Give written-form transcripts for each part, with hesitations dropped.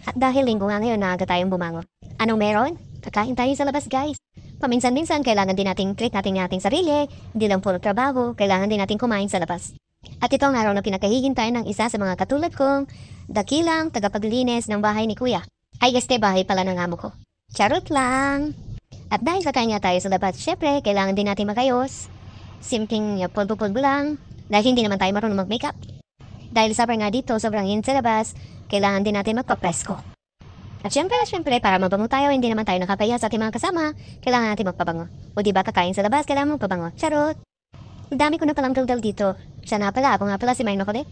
At dahil linggo nga ngayon, maaga tayong bumangon. Anong meron? Kakain tayo sa labas, guys. Paminsan-minsan, kailangan din nating treat natin ating sarili. Hindi lang puro trabaho, kailangan din nating kumain sa labas. At ito ang araw na pinakahihintay ng isa sa mga katulad kong dakilang tagapaglinis ng bahay ni Kuya. Ay, gaste, bahay pala ng amo ko. Charot lang! At dahil kakain nga tayo sa labas, syempre, kailangan din natin magayos. Simpleng pulbo-pulbo lang, dahil hindi naman tayo marunong mag-makeup. Dahil sabar nga dito, sobrang init sa labas, kailangan din natin magpapresko. At syempre, para mabango tayo, hindi naman tayo nakapahiya sa ating mga kasama, kailangan natin magpabango. O diba, kakain sa labas, kailangan magpabango. Charot! Ang dami ko na palang daldal dito. Siya na pala, ako nga pala si Marino Colet,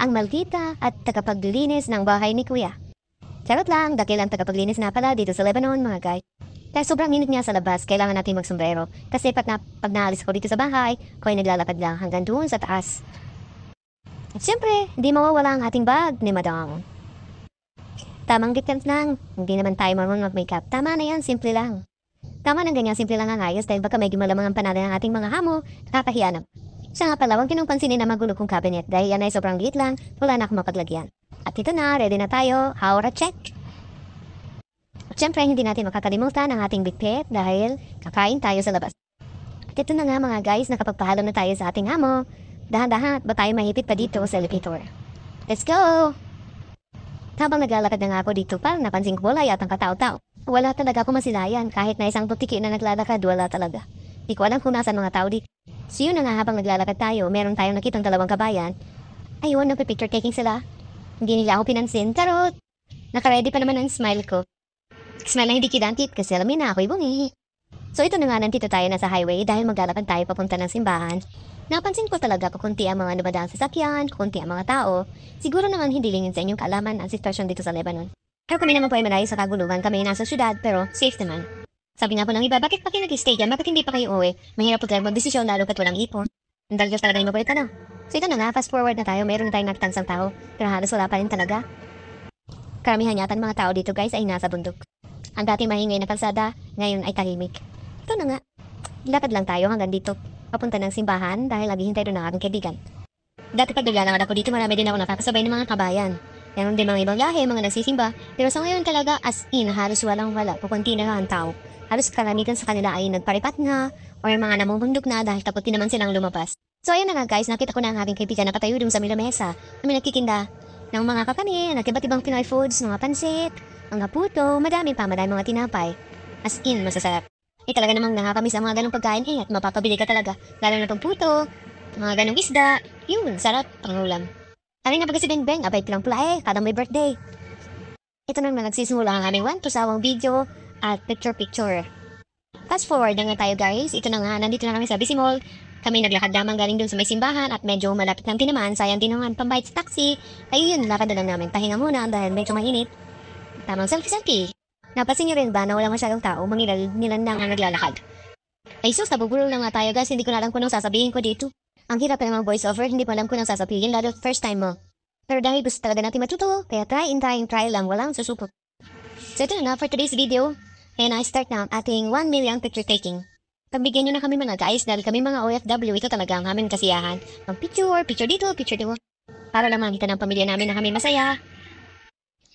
ang maldita at tagapaglinis ng bahay ni Kuya. Charot lang, dakilang tagapaglinis na pala dito sa Lebanon, mga guys. Dahil sobrang init nga sa labas, kailangan natin magsombrero. Kasi pag naalis ko dito sa bahay, ko ay naglalakad lang hanggang doon sa taas. At syempre, hindi mawawala ang ating bag ni Madam. Tamang defense lang, hindi naman tayo marunong mag-makeup. Tama na yan, simple lang. Tama ng ganyan, simple lang ang ayos dahil baka may gimalamang ang panada ng ating mga hamo, nakakahiyanap. Siya nga pala, huwag kinong pansinin na magulo kong cabinet dahil yan ay sobrang liit lang, wala na akong mapaglagyan. At ito na, ready na tayo, haura check! At syempre, hindi natin makakalimutan ang ating bitpit dahil kakain tayo sa labas. At ito na nga mga guys, nakapagpahalo na tayo sa ating amo. Dahan-dahan, ba tayo mahipit pa dito sa elevator? Let's go! Habang naglalakad na nga ako dito, parang napansin ko wala yatang katao-tao. Wala talaga ako masilayan, kahit na isang butiki na naglalakad, wala talaga. Di ko alam kung nasaan mga tao dito. So yun na nga, habang naglalakad tayo, meron tayong nakitang dalawang kabayan. Ayun, nagpipicture taking sila. Hindi nila ako pinansin, tarot! Nakaready pa naman ang smile ko. Smile na hindi kidantit kasi alam na ako'y bungi. So ito na nga, nandito tayo na sa highway dahil maglalakad tayo papunta ng simbahan. Napansin ko talaga kukunti ang mga dumadaan sa sakyan, kukunti ang mga tao. Siguro naman hindi lingin sa inyong kaalaman ang sitwasyon dito sa Lebanon. Pero kami naman po ay malayo sa kaguluhan, kami nasa syudad pero safe naman. Sabi nga po ng iba, bakit pa kayo nag-stay dyan? Bakit hindi pa kayo uwi? Mahirap po talaga magdesisyon lalo kat walang ipon. Ang dalagas talaga yung mabulit ano. So ito na nga, fast forward na tayo, meron na tayong nakitansang tao. Pero halos wala pa rin talaga. Karamihan yata ng mga tao dito guys ay nasa bundok. Ang dating mahingay na kalsada, ngayon ay tahimik. Ito na nga, lakad lang tayo hanggang dito. Papunta ng simbahan dahil naghihintay doon ang aking kaibigan. Dati pag naglalakad ako dito, marami din ako nakakasabay ng mga kabayan. Meron din mga ibang lahi, mga nagsisimba. Pero sa ngayon talaga, as in, halos walang wala. Pukunti na lang ang tao. Halos karamihan sa kanila ay nagparipat na or mga namumundok na dahil tapos din naman silang lumabas. So ayun na nga guys, nakita ko na ang aking kaibigan na patayo doon sa milamesa. Kami nagkikinda ng mga kakanin, nagkiba't ibang Pinoy foods, mga pansit, mga puto, madami mga tinapay. As in, masasarap. Talaga namang nakakamiss ang mga ganong pagkain at mapapabili ka talaga. Lalo na itong puto, mga ganong isda. Yun, sarap, pangulam. Aling na pagka si Bengbeng, abay pilang pula kadang may birthday. Ito nang nagsisimula ang aming pasawang video at picture-picture. Fast forward na nga tayo guys, ito na nga, nandito na kami sa Busy Mall. Kami naglakad lamang galing dun sa may simbahan at medyo malapit lang din naman, sayang din naman pambayad sa taxi. Ayun, lakad na lang namin, pahinga muna dahil medyo mainit. Tamang selfie-selfie. Napansin niyo rin ba na wala masyadong tao, nilan lang ang naglalakad? Ay sus, nabubulol na nga tayo guys, hindi ko na alam kung anong sasabihin ko dito. Ang hirap pa ng voice over, hindi pa alam kung anong sasabihin, lalo first time mo. Pero dahil gusto talaga natin matuto, kaya try lang, walang susupot. So ito na for today's video, kaya na-start na ang ating 1 million picture taking. Pagbigyan nyo na kami mga guys, dahil kami mga OFW, ito talaga ang aming kasiyahan. Picture dito, picture dito. Para lang makita ng pamilya namin na kami masaya.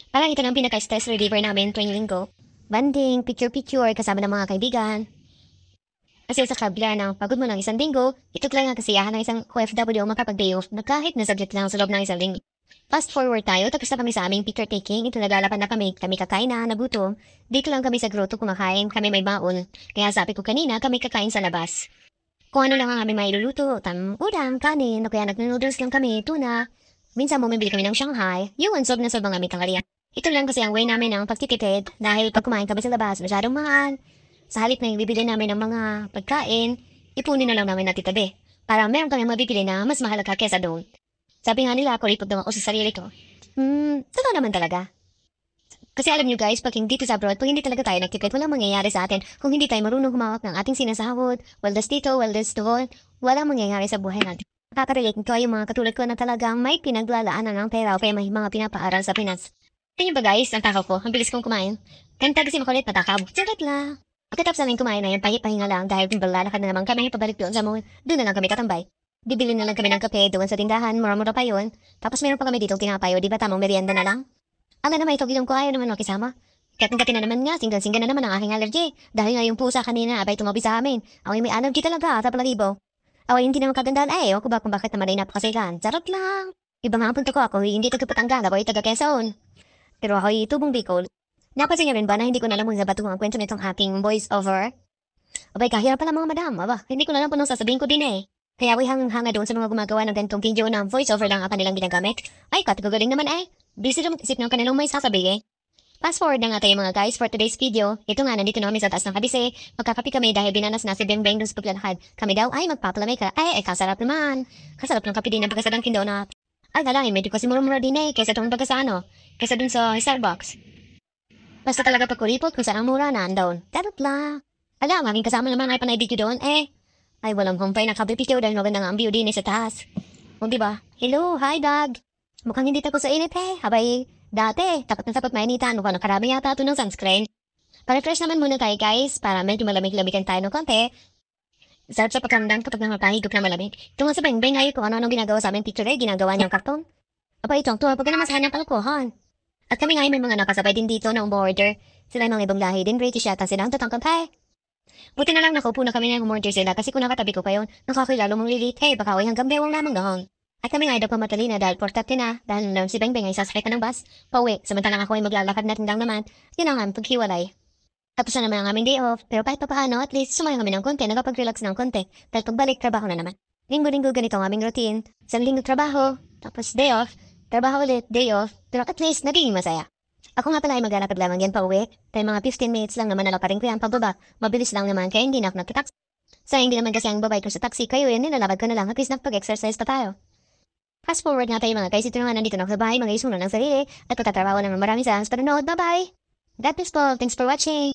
Parang ito na ang pinaka-stress reliever namin tuwing linggo. Banding, picture kasama ng mga kaibigan. Kasi sa kabila ng pagod mo ng isang linggo, ito lang ang kasiyahan ng isang OFW makapag-day off na kahit na subject lang sa loob ng isang linggo. Fast forward tayo, tapos na kami sa aming picture taking, ito naglalapan na kami kakain na, nagutom. Dito lang kami sa grotto kumakain, kami may baon. Kaya sabi ko kanina, kami kakain sa labas. Kung ano lang ang aming mailuluto, udang, kanin, o kaya nag-noodles lang kami, tuna. Minsan bumibili kami ng Shanghai, yun, sob na sob ang aming tanghalian. Ito lang kasi ang way namin ng pagtitipid dahil pag kumain kami sa labas, masyadong mahal. Sa halip na ibibili namin ng mga pagkain, ipunin na lang namin natitabi. Para meron kami mabibili na mas mahal ka kesa doon. Sabi nga nila, kuripot daw ako sa sarili ko. Totoo naman talaga. Kasi alam nyo guys, pag hindi dito sa abroad, pag hindi talaga tayo nagtipid, walang mangyayari sa atin. Kung hindi tayo marunong humawak ng ating sinasahod, weldas dito, weldas doon, walang mangyayari sa buhay natin. Nakaka-relate ko yung mga katulad ko na talagang may pinaglalaanan ng pera o kaya may mga pinapaaral sa Pinas. Tingin ba guys, ang takaw ko, ang bilis kong kumain. Kanta kasi makulit, patakab. Charot lang. Pagkatapos namin kumain na yan, pahinga lang dahil lalakad na naman kami pabalik doon sa mall. Doon na lang kami tatambay. Bibili na lang kami ng kape doon sa tindahan, mura-mura pa yun. Tapos meron pa kami ditong tinapay, o di ba tamang merienda na lang? Ang na naman ito gilong ko ayaw naman makisama. Kating-kati na naman nga, single-single na naman ang aking allergy. Dahil nga yung pusa kanina, abay tumabi sa amin. Away may allergy talaga sa palagibo. Away hindi naman kagandaan, ako ba kung bakit naman ay napakasigan. Charot lang. Iba nga ang punto ko, ako hindi taga-Patangal, ako ay taga-Quezon. Pero ako ay tubong Bicol. Napansin niyo rin ba na hindi ko na alam kung sabat ang kwento nitong ating voice over? Abay, kahirap pala mga madam, aba. Hindi ko na alam kung anong sasabihin ko din eh. Kaya away hanga doon sa mga gumagawa ng ganitong video na voice over lang ang kanilang ginagamit. Ay, katagaling naman eh. Busy rin mag-isip ng kanilang may sasabihin. Fast forward na nga tayo mga guys for today's video. Ito nga, nandito na kami sa taas ng kabise. Magkakapi kami dahil binanas na si Beng doon sa paglalakad. Kami daw ay magpapalamay ka. Ay, kasarap naman. Kasarap ng kape din ng pagkasadang kindonat. Ay, galangin, medyo kasi mura-mura din eh. Kaysa itong pagkasa kaysa dun sa Starbucks. Basta talaga pagkuripot kung saan ang mura na andon. Tarot lang. Ala, ang aking kasama naman ay panay video doon eh. Ay, walang humpay na kabipitiw dahil maganda nga ang view din sa taas. O diba? Hello, hi dog. Mukhang hindi tako sa init eh. Habay, dati, takot na takot mainitan. Mukhang nakarami yata ito ng sunscreen. Pa-refresh naman muna tayo guys para medyo malamig-lamigan tayo ng konti. Sarap sa pagkamdam kapag namapahigop na malamig. Ito nga sa Beng ay kung ano-anong ginagawa sa amin picture ginagawa niyang karton. Aba ito ang tuwa pag namasahan ng kalokohan. At kami nga may mga nakasabay din dito na umorder. Sila mga ibang lahi din, British yata silang tatangkang pay. Buti na lang nakaupo na kami na umorder sila kasi kung nakatabi ko pa yun, nakakilalo mong lilit, hey baka away hanggang bewang lamang gahong. At kami nga ay daw pamatali na dahil 4:30 na dahil naman si Beng ay sasakay ka ng bus, pauwi, samantalang ako ay maglalakad natin lang naman, yun ang aming paghiwalay. Tapos na naman ang aming day off, pero kahit papaano at least sumayo kami ng konti, nakapag-relax ng konti, dahil pagbalik trabaho na naman. Linggo-linggo ganito ang aming routine, isang linggo trabaho, tapos day off, trabaho ulit, day off, pero at least naging masaya. Ako nga pala ay maglalakad lamang yan pauwi, dahil mga 15 minutes lang naman nalaparin ko yan pababa, mabilis lang naman kaya hindi na ako nagtataksi. Sayang hindi naman kasi ang babay ko sa taxi, kayo yan nilalabad ko na lang at least nakapag-exercise pa tayo. Fast forward nga tayo mga guys, ito naman nandito na ako sa bahay, mga isunan ng sarili, at pagtatrabaho naman marami sa panonood, bye bye! God bless po, thanks for watching!